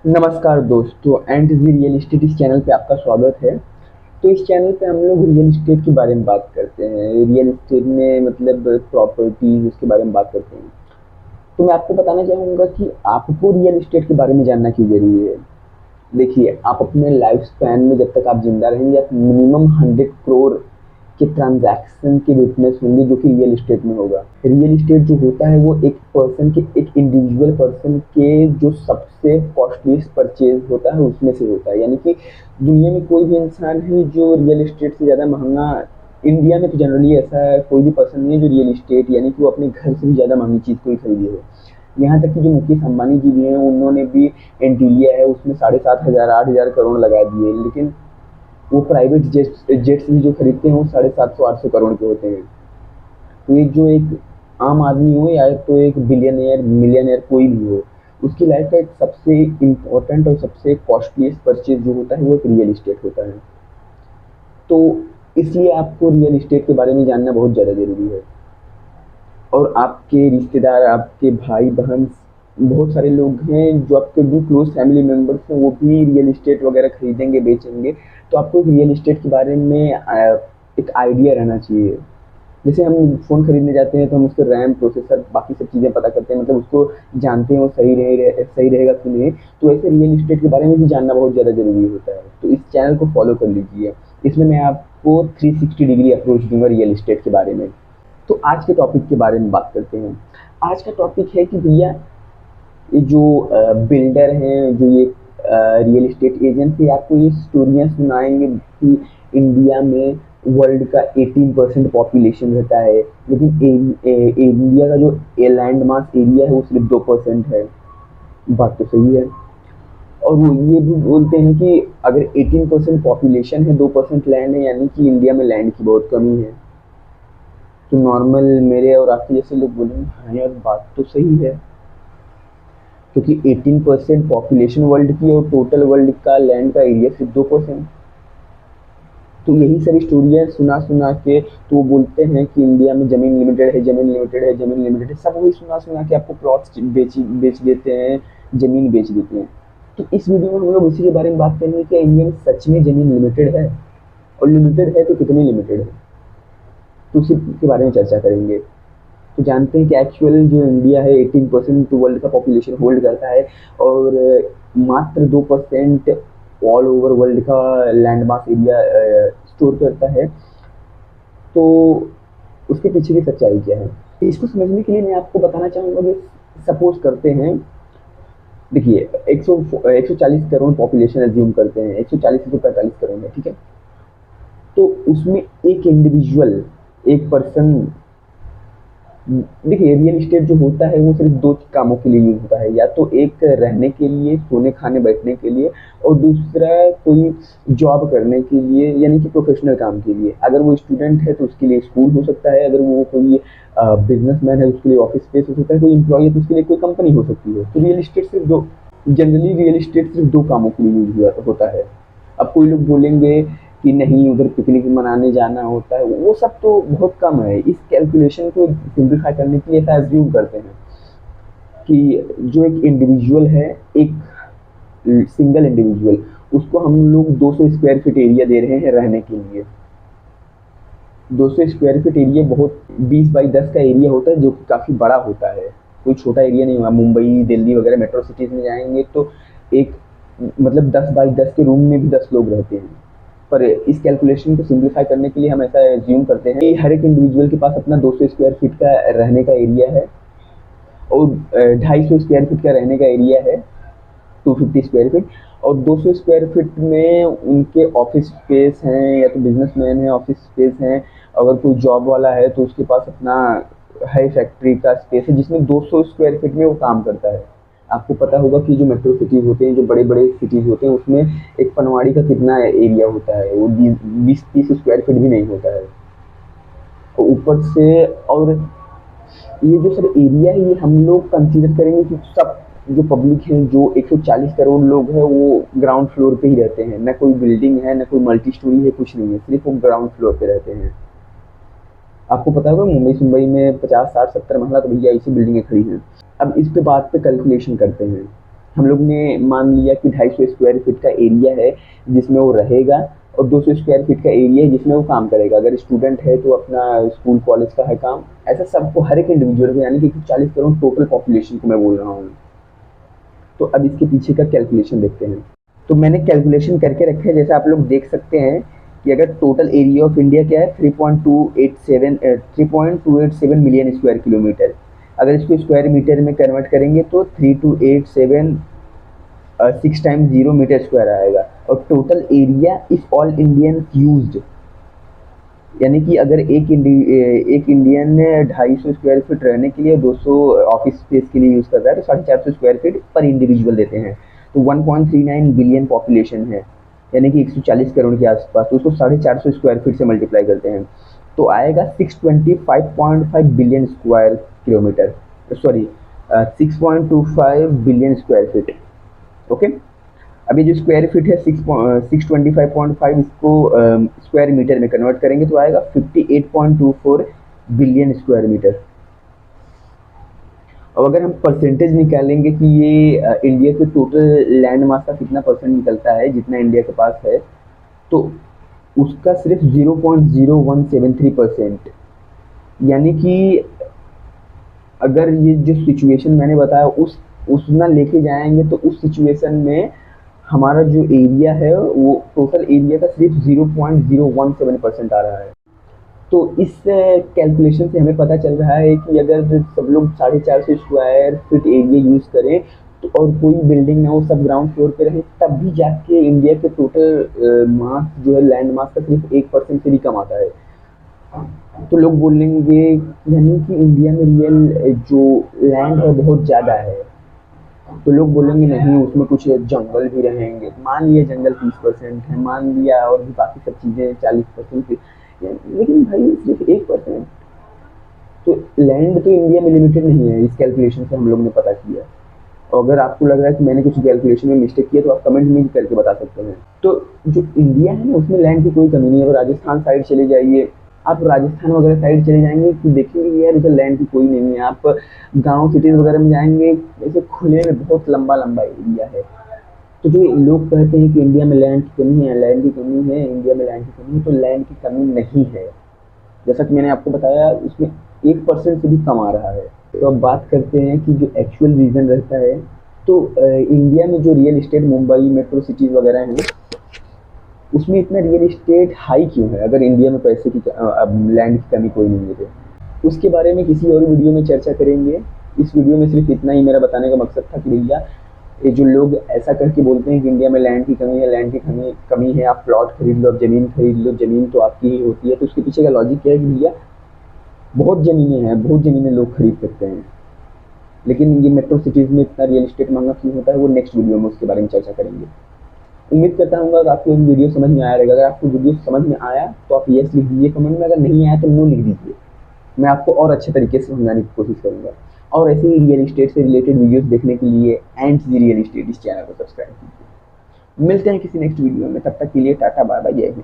नमस्कार दोस्तों, and the real estate इस चैनल पे आपका स्वागत है। तो इस चैनल पे हम लोग रियल एस्टेट के बारे में बात करते हैं। रियल एस्टेट में मतलब प्रॉपर्टीज उसके बारे में बात करते हैं। तो मैं आपको बताना चाहूँगा कि आपको रियल एस्टेट के बारे में जानना क्यों ज़रूरी है। देखिए, आप अपने लाइफ स्पैन में जब तक आप जिंदा रहेंगे आप मिनिमम 100 करोड़ के ट्रांजैक्शन के विटनेस होंगे, जो कि रियल एस्टेट में होगा। रियल एस्टेट जो होता है वो एक पर्सन के, एक इंडिविजुअल पर्सन के जो सबसे कॉस्टलीस्ट परचेज होता है उसमें से होता है। यानी कि दुनिया में कोई भी इंसान है जो रियल एस्टेट से ज़्यादा महंगा, इंडिया में तो जनरली ऐसा है, कोई भी पर्सन नहीं है जो रियल एस्टेट यानी कि वो अपने घर से भी ज़्यादा महंगी चीज़ कोई खरीदी हो। यहाँ तक कि जो मुकेश अंबानी जी भी हैं उन्होंने भी एंटीलिया है उसमें 7,500 8,000 करोड़ लगा दिए, लेकिन वो प्राइवेट जेट्स भी जो खरीदते हैं वो 750 800 करोड़ के होते हैं। तो ये जो एक आम आदमी हो या तो एक बिलियनियर मिलियनियर कोई भी हो, उसकी लाइफ का एक सबसे इम्पोर्टेंट और सबसे कॉस्टलीस्ट परचेज जो होता है वो एक रियल इस्टेट होता है। तो इसलिए आपको रियल इस्टेट के बारे में जानना बहुत ज़्यादा ज़रूरी है। और आपके रिश्तेदार, आपके भाई बहन, बहुत सारे लोग हैं जो आपके भी क्लोज फैमिली मेंबर्स हैं, वो भी रियल इस्टेट वगैरह खरीदेंगे बेचेंगे। तो आपको रियल इस्टेट के बारे में एक आइडिया रहना चाहिए। जैसे हम फ़ोन खरीदने जाते हैं तो हम उसके रैम, प्रोसेसर, बाकी सब चीज़ें पता करते हैं, मतलब उसको जानते हैं वो सही रहेगा कि नहीं। तो ऐसे रियल इस्टेट के बारे में भी जानना बहुत ज़्यादा ज़रूरी होता है। तो इस चैनल को फॉलो कर लीजिए। इसमें मैं आपको 360 डिग्री अप्रोच दूंगा रियल इस्टेट के बारे में। तो आज के टॉपिक के बारे में बात करते हैं। आज का टॉपिक है कि भैया, ये जो बिल्डर हैं, जो ये रियल एस्टेट एजेंट है, आपको ये स्टोरियाँ सुनाएंगे कि इंडिया में वर्ल्ड का 18% पॉपुलेशन रहता है, लेकिन इंडिया का जो लैंड मास एरिया है वो सिर्फ 2% है। बात तो सही है। और वो ये भी बोलते हैं कि अगर 18% पॉपुलेशन है, 2% लैंड है, यानी कि इंडिया में लैंड की बहुत कमी है। तो नॉर्मल मेरे और आपके जैसे लोग बोलेंगे हाँ यार बात तो सही है, क्योंकि 18% पॉपुलेशन वर्ल्ड की और टोटल वर्ल्ड का लैंड का एरिया सिर्फ 2%। तो यही सारी स्टोरियाँ सुना सुना के तो वो बोलते हैं कि इंडिया में ज़मीन लिमिटेड है, ज़मीन लिमिटेड है, ज़मीन लिमिटेड है, सब वही सुना सुना के आपको प्लॉट्स बेच देते हैं, ज़मीन बेच देते हैं। तो इस वीडियो में हम लोग उसी के बारे में बात करेंगे कि इंडिया में सच में ज़मीन लिमिटेड है, और लिमिटेड है तो कितनी लिमिटेड है। तो उसी के बारे में चर्चा करेंगे। तो जानते हैं कि एक्चुअल जो इंडिया है 18% वर्ल्ड का पॉपुलेशन होल्ड करता है, और मात्र 2% ऑल ओवर वर्ल्ड का लैंड मास एरिया स्टोर करता है। तो उसके पीछे की सच्चाई क्या है, इसको समझने के लिए मैं आपको बताना चाहूँगा कि सपोज करते हैं, देखिए 140 करोड़ पॉपुलेशन एज्यूम करते हैं, 140 से 45 करोड़ है, ठीक है। तो उसमें एक इंडिविजुअल, एक पर्सन, देखिए रियल इस्टेट जो होता है वो सिर्फ दो कामों के लिए यूज होता है, या तो एक रहने के लिए, सोने खाने बैठने के लिए, और दूसरा कोई जॉब करने के लिए, यानी कि प्रोफेशनल काम के लिए। अगर वो स्टूडेंट है तो उसके लिए स्कूल हो सकता है, अगर वो कोई बिजनेसमैन है उसके लिए ऑफिस स्पेस हो सकता है, कोई एम्प्लॉय है तो उसके लिए कोई कंपनी हो सकती है। तो रियल इस्टेट सिर्फ दो, जनरली रियल इस्टेट सिर्फ दो कामों के लिए यूज होता है। अब कोई लोग बोलेंगे कि नहीं उधर पिकनिक मनाने जाना होता है, वो सब तो बहुत कम है। इस कैलकुलेशन को सिंप्लीफाई करने के लिए ऐसा एज्यूम करते हैं कि जो एक इंडिविजुअल है, एक सिंगल इंडिविजुअल, उसको हम लोग 200 स्क्वायर फीट एरिया दे रहे हैं रहने के लिए। 200 स्क्वायर फीट एरिया बहुत 20 बाई 10 का एरिया होता है, जो कि काफ़ी बड़ा होता है, कोई छोटा एरिया नहीं हुआ। मुंबई, दिल्ली वगैरह मेट्रो सिटीज़ में जाएंगे तो एक, मतलब 10 बाई 10 के रूम में भी 10 लोग रहते हैं। पर इस कैलकुलेशन को सिंप्लीफाई करने के लिए हम ऐसा एज्यूम करते हैं कि हर एक इंडिविजुअल के पास अपना 200 स्क्वायर फीट का रहने का एरिया है, और 250 स्क्वायर फीट का रहने का एरिया है, 250 स्क्वायर फीट। और 200 स्क्वायर फीट में उनके ऑफिस स्पेस हैं, या तो बिजनेसमैन है ऑफिस स्पेस हैं, अगर कोई जॉब वाला है तो उसके पास अपना है फैक्ट्री का स्पेस है, जिसमें 200 स्क्वायर फीट में वो काम करता है। आपको पता होगा कि जो मेट्रो सिटीज़ होते हैं, जो बड़े बड़े सिटीज़ होते हैं, उसमें एक पनवाड़ी का कितना एरिया होता है, वो 20 30 स्क्वायर फीट भी नहीं होता है। और ऊपर से, और ये जो सर एरिया है ये हम लोग कंसीडर करेंगे कि सब जो पब्लिक है, जो 140 करोड़ लोग हैं वो ग्राउंड फ्लोर पे ही रहते हैं, ना कोई बिल्डिंग है, ना कोई मल्टी स्टोरी है, कुछ नहीं है, सिर्फ वो ग्राउंड फ्लोर पे रहते हैं। आपको पता होगा मुंबई में 50 60 70 महिला तो भैया इसी बिल्डिंग में खड़ी हैं। अब इस पे बात पे कैलकुलेशन करते हैं हम लोग ने मान लिया कि 250 स्क्वायर फीट का एरिया है जिसमें वो रहेगा, और 200 स्क्वायर फीट का एरिया है जिसमें वो काम करेगा। अगर स्टूडेंट है तो अपना स्कूल कॉलेज का है काम, ऐसा सबको हर एक इंडिविजुअल को, यानी कि 40 करोड़ टोटल पॉपुलेशन को मैं बोल रहा हूँ। तो अब इसके पीछे का कैलकुलेशन देखते हैं। तो मैंने कैलकुलेशन करके रखे हैं, जैसे आप लोग देख सकते हैं कि अगर टोटल एरिया ऑफ इंडिया क्या है 3.287 मिलियन स्क्वायर किलोमीटर, अगर इसको स्क्वायर मीटर में कन्वर्ट करेंगे तो 3287 6 टाइम्स 0 मीटर स्क्वायर आएगा। और total area if all Indian used, यानी कि अगर एक इंडियन 250 स्क्वायर फीट रहने के लिए 200 ऑफिस स्पेस के लिए यूज़ कर रहा है, तो 450 स्क्वायर फीट पर इंडिविजुअल देते हैं। तो 1.39 बिलियन पॉपुलेशन है, यानी कि 140 करोड़ के आसपास, तो उसको 450 स्क्वायर फीट से मल्टीप्लाई करते हैं तो आएगा 625.5 billion square kilometre, sorry 6.25 billion square feet. Okay, अभी जो स्क्वायर फीट है 625.5, इसको स्क्वायर मीटर में कन्वर्ट करेंगे तो आएगा 58.24 बिलियन स्क्वायर मीटर। और अगर हम परसेंटेज निकालेंगे कि ये इंडिया के टोटल लैंड मास का कितना परसेंट निकलता है, जितना इंडिया के पास है, तो उसका सिर्फ 0.0173%, यानी कि अगर ये जो सिचुएशन मैंने बताया उस ना लेके जाएंगे तो उस सिचुएशन में हमारा जो एरिया है वो टोटल एरिया का सिर्फ 0.017% आ रहा है। तो इस कैलकुलेशन से हमें पता चल रहा है कि अगर सब लोग 450 स्क्वायर फीट एरिया यूज़ करें तो, और कोई बिल्डिंग ना हो, सब ग्राउंड फ्लोर पे रहे, तब भी जाके इंडिया के टोटल मास जो है लैंड मास का सिर्फ 1% से भी कम आता है। तो लोग बोलेंगे यानी कि इंडिया में रियल जो लैंड है बहुत ज़्यादा है, तो लोग बोलेंगे नहीं उसमें कुछ जंगल भी रहेंगे। मान लिया जंगल 30% है, मान लिया और भी बाकी सब चीज़ें 40%, लेकिन भाई सिर्फ 1%। तो लैंड तो इंडिया में लिमिटेड नहीं है, इस कैलकुलेशन से हम लोग ने पता किया। और अगर आपको लग रहा है कि मैंने कुछ कैलकुलेशन में मिस्टेक किया तो आप कमेंट में करके बता सकते हैं। तो जो इंडिया है ना उसमें लैंड की कोई कमी नहीं है। अगर राजस्थान साइड चले जाइए, आप राजस्थान वगैरह साइड चले जाएंगे तो देखेंगे यार इधर लैंड की कोई नहीं है। आप गांव सिटीज वगैरह में जाएंगे, ऐसे खुले में बहुत लंबा लंबा एरिया है। तो जो लोग कहते हैं कि इंडिया में लैंड की कमी है, लैंड की कमी है, इंडिया में लैंड की कमी है, तो लैंड की कमी नहीं है। जैसा कि मैंने आपको बताया उसमें 1% से भी कम आ रहा है। तो अब बात करते हैं कि जो एक्चुअल रीज़न रहता है, तो इंडिया में जो real estate, Mumbai metro cities वगैरह हैं, उसमें इतना रियल इस्टेट हाई क्यों है अगर इंडिया में पैसे की लैंड की कमी कोई नहीं है तो? उसके बारे में किसी और वीडियो में चर्चा करेंगे। इस वीडियो में सिर्फ इतना ही मेरा बताने का मकसद था कि भैया ये जो लोग ऐसा करके बोलते हैं कि इंडिया में लैंड की कमी है, लैंड की कमी है, आप प्लॉट खरीद लो, ज़मीन खरीद लो, ज़मीन तो आपकी ही होती है, तो उसके पीछे का लॉजिक क्या है कि भैया बहुत ज़मीनें हैं, बहुत ज़मीनें लोग खरीद सकते हैं, लेकिन ये मेट्रो सिटीज़ में इतना रियल इस्टेट महंगा क्यों होता है, वो नेक्स्ट वीडियो में उसके बारे में चर्चा करेंगे। उम्मीद करता हूँ कि आपको वीडियो समझ में आया रहेगा। अगर आपको वीडियो समझ में आया तो आप यस लिख दीजिए कमेंट में, अगर नहीं आया तो नो लिख दीजिए, मैं आपको और अच्छे तरीके से समझाने की कोशिश करूँगा। और ऐसे ही रियल इस्टेट से रिलेटेड वीडियोस देखने के लिए एंड दी रियल इस्टेट इस चैनल को सब्सक्राइब कीजिए। मिलते हैं किसी नेक्स्ट वीडियो में, तब तक के लिए टाटा बाय बाय, जय हिंद।